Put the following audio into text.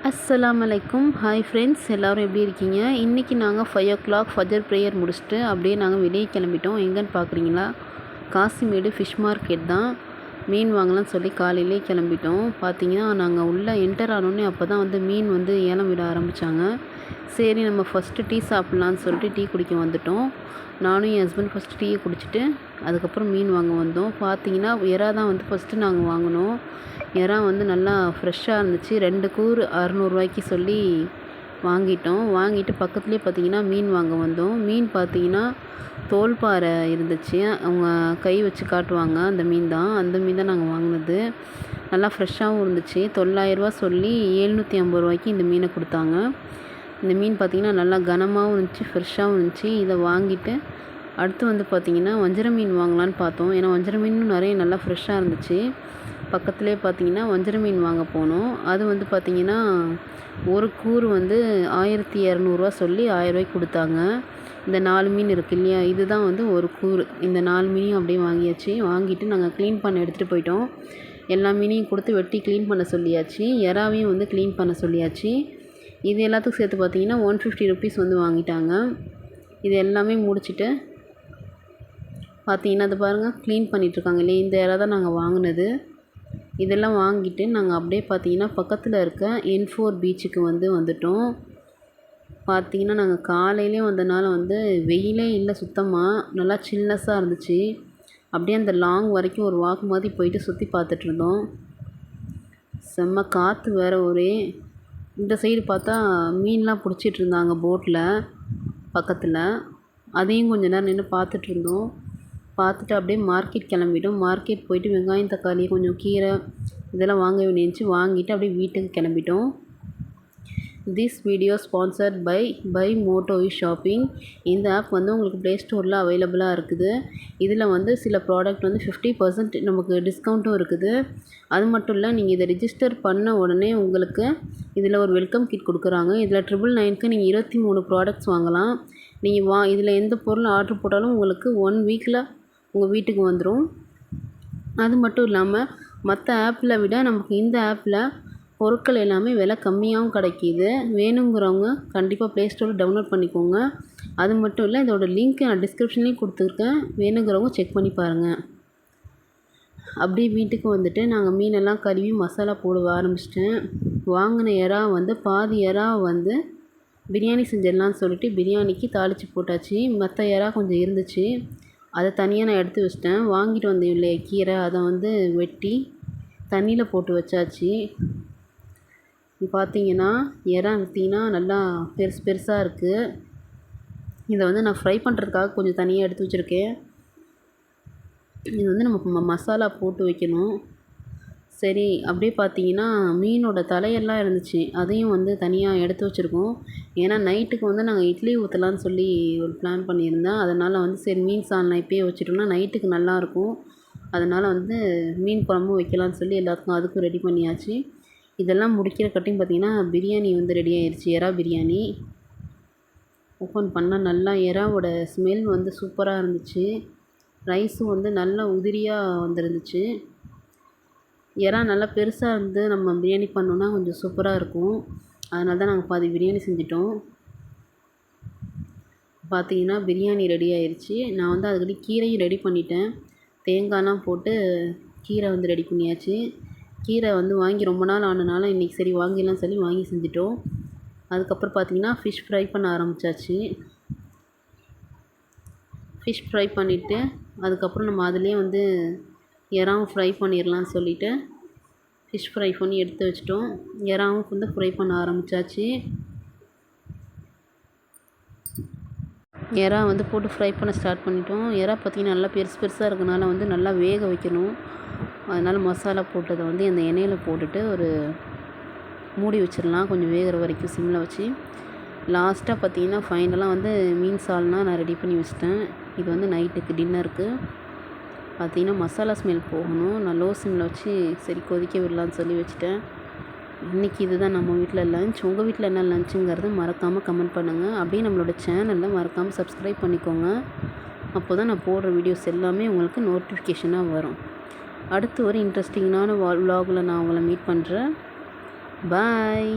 அஸ்ஸலாமு அலைக்கும். Hi friends, எல்லோரும் எப்படி இருக்கீங்க? இன்றைக்கி நாங்கள் 5 o'clock ஃபஜர் ப்ரேயர் முடிச்சுட்டு அப்படியே நாங்கள் வெளியே கிளம்பிட்டோம். எங்கேன்னு பார்க்குறீங்களா? காசிமேடு ஃபிஷ் மார்க்கெட் தான். மீன் வாங்கலாம்னு சொல்லி காலையிலே கிளம்பிட்டோம். பார்த்தீங்கன்னா நாங்கள் உள்ளே என்டர் ஆனோடனே அப்போ தான் மீன் ஏலம் விட ஆரம்பித்தாங்க. சரி, நம்ம ஃபஸ்ட்டு டீ சாப்பிட்லான்னு சொல்லிட்டு டீ குடிக்க வந்துவிட்டோம். நானும் என் ஹஸ்பண்ட் ஃபஸ்ட்டு டீயை குடிச்சிட்டு அதுக்கப்புறம் மீன் வாங்க வந்தோம். பார்த்தீங்கன்னா எறா தான் ஃபஸ்ட்டு நாங்கள் வாங்கினோம். எறா நல்லா ஃப்ரெஷ்ஷாக இருந்துச்சு. 2 கூறு 600 சொல்லி வாங்கிட்டோம். வாங்கிட்டு பக்கத்துலேயே பார்த்தீங்கன்னா மீன் வாங்க வந்தோம். மீன் பார்த்தீங்கன்னா தோல்பாறை இருந்துச்சு. அவங்க கை வச்சு காட்டுவாங்க, அந்த மீன் தான் நாங்கள் வாங்கினது. நல்லா ஃப்ரெஷ்ஷாகவும் இருந்துச்சு. 900 சொல்லி 750 இந்த மீனை கொடுத்தாங்க. இந்த மீன் பார்த்திங்கன்னா நல்லா கனமாகவும் இருந்துச்சு, ஃப்ரெஷ்ஷாகவும் இருந்துச்சு. இதை வாங்கிட்டு அடுத்து பார்த்திங்கன்னா வஞ்சர மீன் வாங்கலான்னு பார்த்தோம். ஏன்னா வஞ்சர மீனும் நிறைய நல்லா ஃப்ரெஷ்ஷாக இருந்துச்சு. பக்கத்துலேயே பார்த்திங்கன்னா வஞ்சர மீன் வாங்க போனோம். அது பார்த்திங்கன்னா ஒரு கூறு 1200 சொல்லி 1000 கொடுத்தாங்க. இந்த 4 மீன் இருக்குது இல்லையா, இதுதான் ஒரு கூறு. இந்த 4 மீனையும் அப்படியே வாங்கியாச்சு. வாங்கிட்டு நாங்கள் க்ளீன் பண்ண எடுத்துகிட்டு போயிட்டோம். எல்லா மீனையும் கொடுத்து வெட்டி க்ளீன் பண்ண சொல்லியாச்சு. எறாவையும் க்ளீன் பண்ண சொல்லியாச்சு. இது எல்லாத்துக்கும் சேர்த்து பார்த்திங்கன்னா 150 ருபீஸ் வாங்கிட்டாங்க. இது எல்லாமே முடிச்சுட்டு பார்த்திங்கன்னா அது பாருங்கள், க்ளீன் பண்ணிகிட்ருக்காங்க இல்லையா, இந்த எறா தான் நாங்கள் வாங்கினது. இதெல்லாம் வாங்கிட்டு நாங்கள் அப்படியே பார்த்திங்கன்னா பக்கத்தில் இருக்க N4 பீச்சுக்கு வந்துட்டோம். பார்த்திங்கன்னா நாங்கள் காலையிலே வந்தனால வெயிலே இல்லை சுத்தமாக. நல்லா சில்னஸாக இருந்துச்சு. அப்படியே அந்த லாங் வரைக்கும் ஒரு வாக் மாதிரி போயிட்டு சுற்றி பார்த்துட்ருந்தோம். செம்ம காற்று வேறு ஒரே. இந்த சைடு பார்த்தா மீன்லாம் பிடிச்சிட்டு இருந்தாங்க போட்டில் பக்கத்தில். அதையும் கொஞ்சம் நேரம் நின்று பார்த்துட்ருந்தோம். பார்த்துட்டு அப்படியே மார்க்கெட் கிளம்பிட்டோம். மார்க்கெட் போயிட்டு வெங்காயம், தக்காளி, கொஞ்சம் கீரை இதெல்லாம் வாங்க வேண்டியிருந்துச்சு. வாங்கிட்டு அப்படியே வீட்டுக்கு கிளம்பிட்டோம். திஸ் வீடியோ ஸ்பான்சர்ட் பை மோட்டோவி ஷாப்பிங். இந்த ஆப் உங்களுக்கு ப்ளே ஸ்டோரில் அவைலபிளாக இருக்குது. இதில் சில ப்ராடக்ட் 50% நமக்கு டிஸ்கவுண்ட்டும் இருக்குது. அது மட்டும் இல்லை, நீங்கள் இதை ரிஜிஸ்டர் பண்ண உடனே உங்களுக்கு இதில் ஒரு வெல்கம் கிட் கொடுக்குறாங்க. இதில் 999க்கு நீங்கள் 23 ப்ராடக்ட்ஸ் வாங்கலாம். நீங்கள் இதில் எந்த பொருள் ஆர்டர் போட்டாலும் உங்களுக்கு 1 வீக்கில் உங்கள் வீட்டுக்கு வந்துடும். அது மட்டும் இல்லாமல் மற்ற ஆப்பில் விட நமக்கு இந்த ஆப்பில் பொருட்கள் எல்லாமே விலை கம்மியாகவும் கிடைக்கிது. வேணுங்கிறவங்க கண்டிப்பாக ப்ளே ஸ்டோரில் டவுன்லோட் பண்ணிக்கோங்க. அது மட்டும் இல்லை, இதோட லிங்க் நான் டிஸ்கிரிப்ஷன்லேயும் கொடுத்துருக்கேன். வேணுங்கிறவங்க செக் பண்ணி பாருங்கள். அப்படியே வீட்டுக்கு வந்துட்டு நாங்கள் மீனெல்லாம் கழுவி மசாலா போட ஆரம்பிச்சிட்டேன். வாங்கின எறா பாதி எறா பிரியாணி செஞ்சிடலான்னு சொல்லிட்டு பிரியாணிக்கு தாளித்து போட்டாச்சு. மற்ற எறா கொஞ்சம் இருந்துச்சு, அதை தனியாக நான் எடுத்து வச்சிட்டேன். வாங்கிட்டு வந்தேன் இல்லையா கீரை, அதை வெட்டி தண்ணியில் போட்டு வச்சாச்சு. பார்த்தீங்கன்னா எறா பார்த்திங்கன்னா நல்லா பெருசாக இருக்குது. இதை நான் ஃப்ரை பண்ணுறதுக்காக கொஞ்சம் தனியாக எடுத்து வச்சுருக்கேன். இது நம்ம மசாலா போட்டு வைக்கணும். சரி, அப்படியே பார்த்தீங்கன்னா மீனோட தலையெல்லாம் இருந்துச்சு, அதையும் தனியாக எடுத்து வச்சுருக்கோம். ஏன்னா நைட்டுக்கு நாங்கள் இட்லி ஊற்றலான்னு சொல்லி ஒரு பிளான் பண்ணியிருந்தேன். அதனால் சரி மீன் சால்னா இப்போயே வச்சுட்டோம்னா நைட்டுக்கு நல்லாயிருக்கும். அதனால் மீன் குழம்பும் வைக்கலான்னு சொல்லி எல்லாத்துக்கும் அதுக்கும் ரெடி பண்ணியாச்சு. இதெல்லாம் முடிக்கிற கட்டிங் பார்த்திங்கன்னா பிரியாணி ரெடி ஆயிடுச்சு. எறா பிரியாணி ஓப்பன் பண்ணால் நல்லா எறாவோட ஸ்மெல் சூப்பராக இருந்துச்சு. ரைஸும் நல்லா உதிரியாக வந்துருந்துச்சு. எறா நல்லா பெருசாக நம்ம பிரியாணி பண்ணோன்னா கொஞ்சம் சூப்பராக இருக்கும். அதனால தான் நாங்கள் பாதி பிரியாணி செஞ்சிட்டோம். பார்த்திங்கன்னா பிரியாணி ரெடி ஆயிடுச்சு. நான் அதுக்கிட்ட கீரையும் ரெடி பண்ணிட்டேன். தேங்காய்லாம் போட்டு கீரை ரெடி பண்ணியாச்சு. கீரை வாங்கி ரொம்ப நாள் ஆனனால இன்றைக்கி சரி வாங்கிடலாம் சொல்லி வாங்கி செஞ்சிட்டோம். அதுக்கப்புறம் பார்த்திங்கன்னா ஃபிஷ் ஃப்ரை பண்ண ஆரம்பித்தாச்சு. ஃபிஷ் ஃப்ரை பண்ணிவிட்டு அதுக்கப்புறம் நம்ம அதுலேயே எறாவும் ஃப்ரை பண்ணிடலான்னு சொல்லிவிட்டு ஃபிஷ் ஃப்ரை பண்ணி எடுத்து வச்சிட்டோம். எறாவும் ஃப்ரை பண்ண ஆரம்பித்தாச்சு. எறா போட்டு ஃப்ரை பண்ண ஸ்டார்ட் பண்ணிட்டோம். எறா பார்த்திங்கன்னா நல்லா பெருசாக இருக்கனால நல்லா வேக வைக்கணும். அதனால் மசாலா போட்டதை அந்த எண்ணெயில் போட்டுட்டு ஒரு மூடி வச்சிடலாம், கொஞ்சம் வேகிற வரைக்கும் சிம்மில் வச்சு. லாஸ்ட்டாக பார்த்திங்கன்னா ஃபைனலாக மீன் சால்னா நான் ரெடி பண்ணி வச்சிட்டேன். இது நைட்டுக்கு டின்னருக்கு. பார்த்திங்கன்னா மசாலா ஸ்மெல் போகணும். நான் லோ சிம்மில் வச்சு சரி கொதிக்க விடலான்னு சொல்லி வச்சுட்டேன். இன்றைக்கி இதுதான் நம்ம வீட்டில் லன்ச். உங்கள் வீட்டில் என்ன லன்ச்சுங்கிறத மறக்காமல் கமெண்ட் பண்ணுங்கள். அப்படியே நம்மளோட சேனலில் மறக்காமல் சப்ஸ்கிரைப் பண்ணிக்கோங்க. அப்போ தான் நான் போடுற வீடியோஸ் எல்லாமே உங்களுக்கு நோட்டிஃபிகேஷனாக வரும். அடுத்து ஒரு இன்ட்ரெஸ்டிங்கான விலாகில் நான் உங்களை மீட் பண்ணுறேன். பாய்.